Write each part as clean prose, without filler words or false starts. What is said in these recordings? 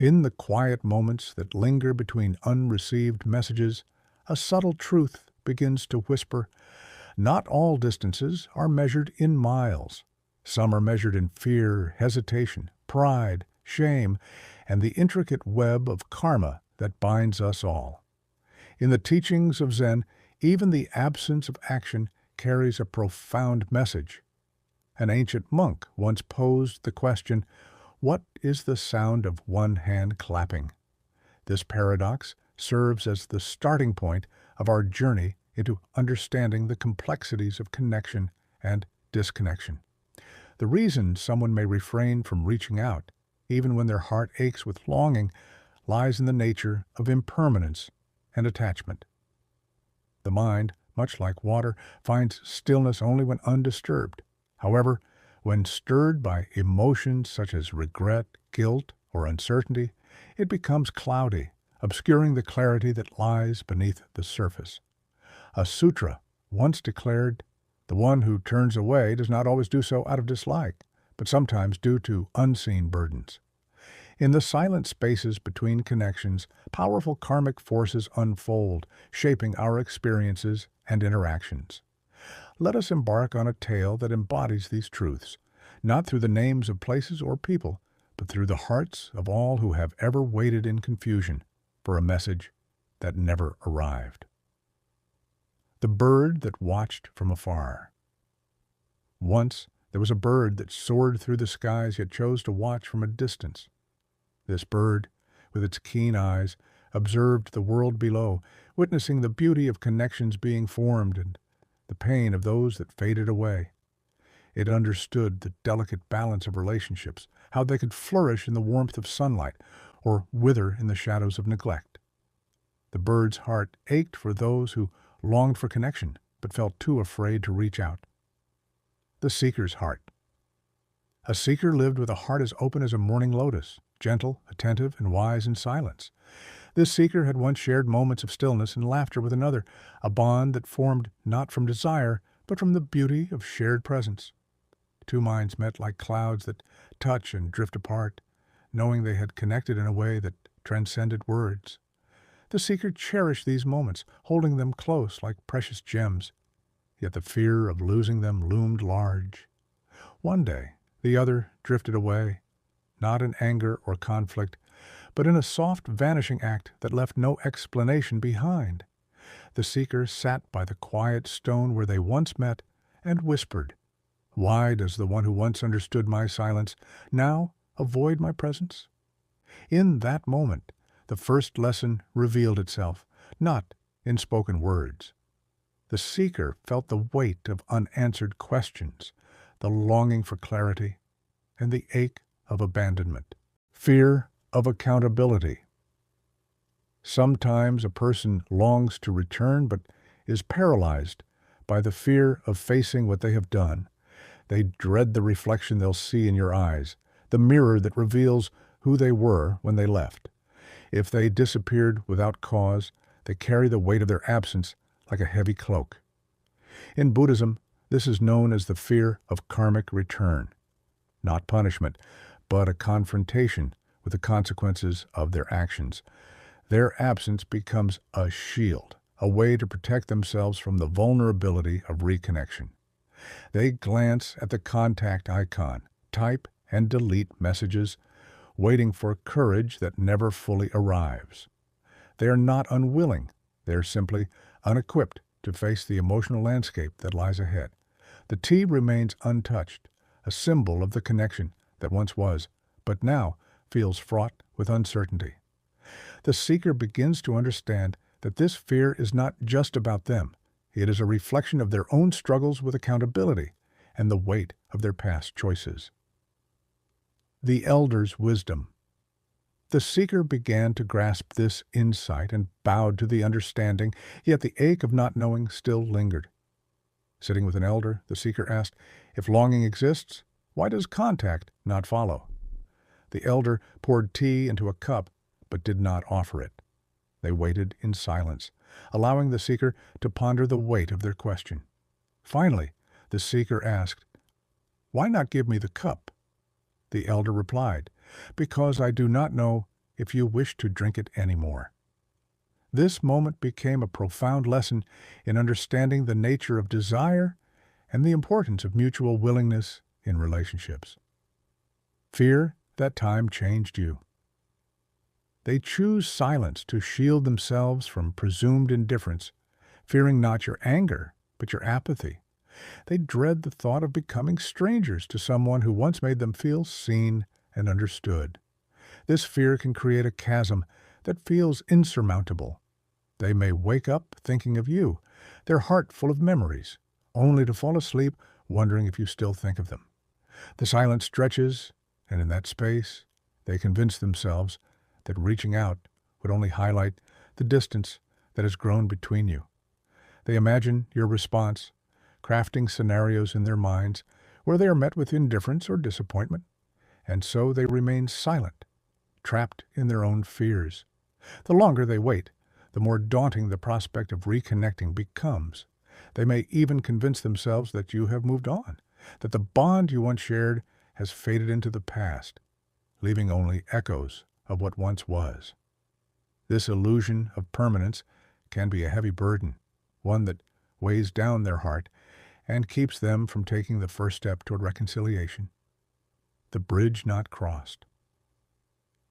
In the quiet moments that linger between unreceived messages, a subtle truth begins to whisper. Not all distances are measured in miles. Some are measured in fear, hesitation, pride, shame, and the intricate web of karma that binds us all. In the teachings of Zen, even the absence of action carries a profound message. An ancient monk once posed the question, "What is the sound of one hand clapping?" This paradox serves as the starting point of our journey into understanding the complexities of connection and disconnection. The reason someone may refrain from reaching out, even when their heart aches with longing, lies in the nature of impermanence and attachment. The mind, much like water, finds stillness only when undisturbed. However, when stirred by emotions such as regret, guilt, or uncertainty, it becomes cloudy, obscuring the clarity that lies beneath the surface. A sutra once declared, "The one who turns away does not always do so out of dislike, but sometimes due to unseen burdens." In the silent spaces between connections, powerful karmic forces unfold, shaping our experiences and interactions. Let us embark on a tale that embodies these truths, not through the names of places or people, but through the hearts of all who have ever waited in confusion for a message that never arrived. The bird that watched from afar. Once there was a bird that soared through the skies yet chose to watch from a distance. This bird, with its keen eyes, observed the world below, witnessing the beauty of connections being formed and the pain of those that faded away. It understood the delicate balance of relationships, how they could flourish in the warmth of sunlight or wither in the shadows of neglect. The bird's heart ached for those who longed for connection but felt too afraid to reach out. The seeker's heart. A seeker lived with a heart as open as a morning lotus, gentle, attentive, and wise in silence. This seeker had once shared moments of stillness and laughter with another, a bond that formed not from desire, but from the beauty of shared presence. Two minds met like clouds that touch and drift apart, knowing they had connected in a way that transcended words. The seeker cherished these moments, holding them close like precious gems, yet the fear of losing them loomed large. One day, the other drifted away, not in anger or conflict, but in a soft vanishing act that left no explanation behind. The seeker sat by the quiet stone where they once met and whispered, "Why does the one who once understood my silence now avoid my presence?" In that moment, the first lesson revealed itself, not in spoken words. The seeker felt the weight of unanswered questions, the longing for clarity, and the ache of abandonment. Fear of accountability. Sometimes a person longs to return but is paralyzed by the fear of facing what they have done. They dread the reflection they'll see in your eyes, the mirror that reveals who they were when they left. If they disappeared without cause, they carry the weight of their absence like a heavy cloak. In Buddhism, this is known as the fear of karmic return. Not punishment, but a confrontation with the consequences of their actions. Their absence becomes a shield, a way to protect themselves from the vulnerability of reconnection. They glance at the contact icon, type and delete messages, waiting for courage that never fully arrives. They are not unwilling, they are simply unequipped to face the emotional landscape that lies ahead. The T remains untouched, a symbol of the connection that once was, but now feels fraught with uncertainty. The seeker begins to understand that this fear is not just about them. It is a reflection of their own struggles with accountability and the weight of their past choices. The elder's wisdom. The seeker began to grasp this insight and bowed to the understanding, yet the ache of not knowing still lingered. Sitting with an elder, the seeker asked, "If longing exists, why does contact not follow?" The elder poured tea into a cup, but did not offer it. They waited in silence, allowing the seeker to ponder the weight of their question. Finally, the seeker asked, "Why not give me the cup?" The elder replied, "Because I do not know if you wish to drink it anymore. This moment became a profound lesson in understanding the nature of desire and the importance of mutual willingness in relationships. Fear that time changed you. They choose silence to shield themselves from presumed indifference, fearing not your anger, but your apathy. They dread the thought of becoming strangers to someone who once made them feel seen and understood. This fear can create a chasm that feels insurmountable. They may wake up thinking of you, their heart full of memories, only to fall asleep wondering if you still think of them. The silence stretches, and in that space, they convince themselves that reaching out would only highlight the distance that has grown between you. They imagine your response, crafting scenarios in their minds where they are met with indifference or disappointment, and so they remain silent, trapped in their own fears. The longer they wait, the more daunting the prospect of reconnecting becomes. They may even convince themselves that you have moved on, that the bond you once shared has faded into the past, leaving only echoes of what once was. This illusion of permanence can be a heavy burden, one that weighs down their heart and keeps them from taking the first step toward reconciliation. The bridge not crossed.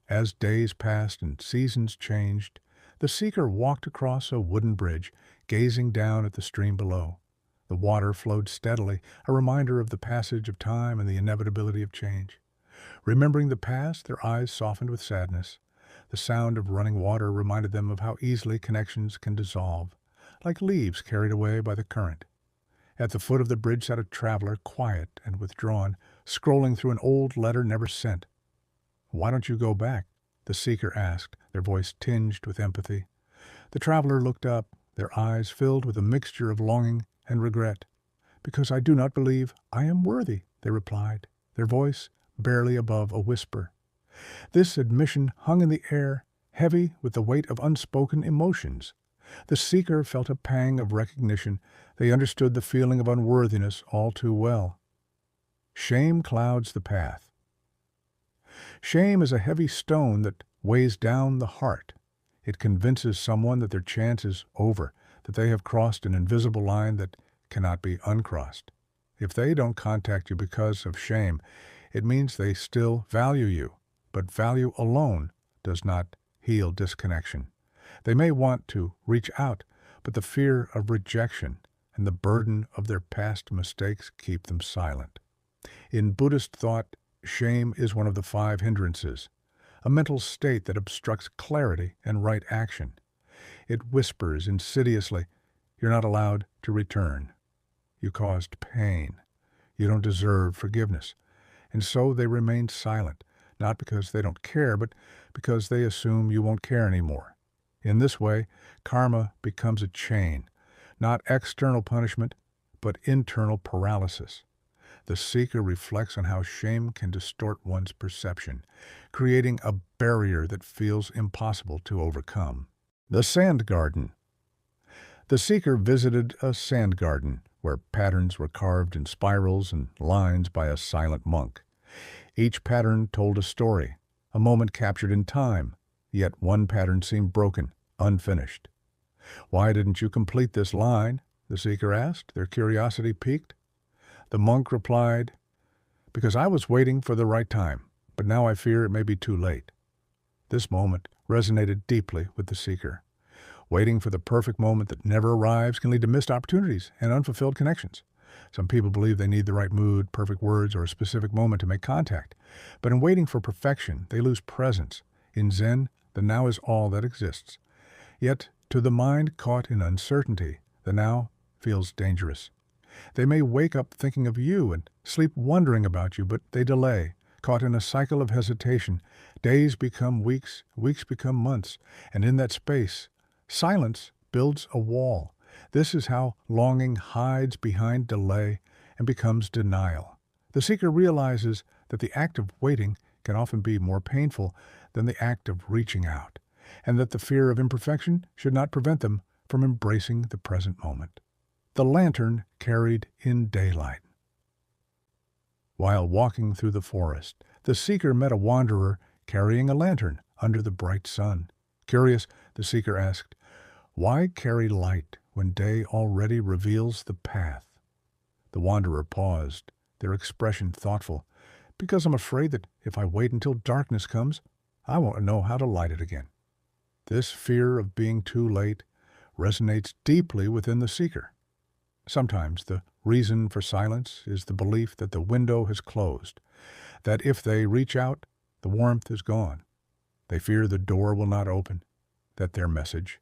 As days passed and seasons changed, the seeker walked across a wooden bridge, gazing down at the stream below. The water flowed steadily, a reminder of the passage of time and the inevitability of change. Remembering the past, their eyes softened with sadness. The sound of running water reminded them of how easily connections can dissolve, like leaves carried away by the current. At the foot of the bridge sat a traveler, quiet and withdrawn, scrolling through an old letter never sent. "Why don't you go back?" the seeker asked, their voice tinged with empathy. The traveler looked up, their eyes filled with a mixture of longing and regret. "Because I do not believe I am worthy," they replied, their voice barely above a whisper. This admission hung in the air, heavy with the weight of unspoken emotions. The seeker felt a pang of recognition. They understood the feeling of unworthiness all too well. Shame clouds the path. Shame is a heavy stone that weighs down the heart. It convinces someone that their chance is over, that they have crossed an invisible line that cannot be uncrossed. If they don't contact you because of shame, it means they still value you, but value alone does not heal disconnection. They may want to reach out, but the fear of rejection and the burden of their past mistakes keep them silent. In Buddhist thought, shame is one of the 5 hindrances, a mental state that obstructs clarity and right action. It whispers insidiously, "You're not allowed to return. You caused pain. You don't deserve forgiveness." And so they remain silent, not because they don't care, but because they assume you won't care anymore. In this way, karma becomes a chain, not external punishment, but internal paralysis. The seeker reflects on how shame can distort one's perception, creating a barrier that feels impossible to overcome. The sand garden. The seeker visited a sand garden where patterns were carved in spirals and lines by a silent monk. Each pattern told a story, a moment captured in time, yet one pattern seemed broken, unfinished. "Why didn't you complete this line?" the seeker asked, their curiosity piqued. The monk replied, "Because I was waiting for the right time, but now I fear it may be too late." This moment resonated deeply with the seeker. Waiting for the perfect moment that never arrives can lead to missed opportunities and unfulfilled connections. Some people believe they need the right mood, perfect words, or a specific moment to make contact. But in waiting for perfection, they lose presence. In Zen, the now is all that exists. Yet, to the mind caught in uncertainty, the now feels dangerous. They may wake up thinking of you and sleep wondering about you, but they delay, caught in a cycle of hesitation. Days become weeks, weeks become months, and in that space, silence builds a wall. This is how longing hides behind delay and becomes denial. The seeker realizes that the act of waiting can often be more painful than the act of reaching out, and that the fear of imperfection should not prevent them from embracing the present moment. The lantern carried in daylight. While walking through the forest, the seeker met a wanderer carrying a lantern, under the bright sun. Curious, the seeker asked, "Why carry light when day already reveals the path?" The wanderer paused, their expression thoughtful. "Because I'm afraid that if I wait until darkness comes, I won't know how to light it again." This fear of being too late resonates deeply within the seeker. Sometimes the reason for silence is the belief that the window has closed, that if they reach out, the warmth is gone. They fear the door will not open, that their message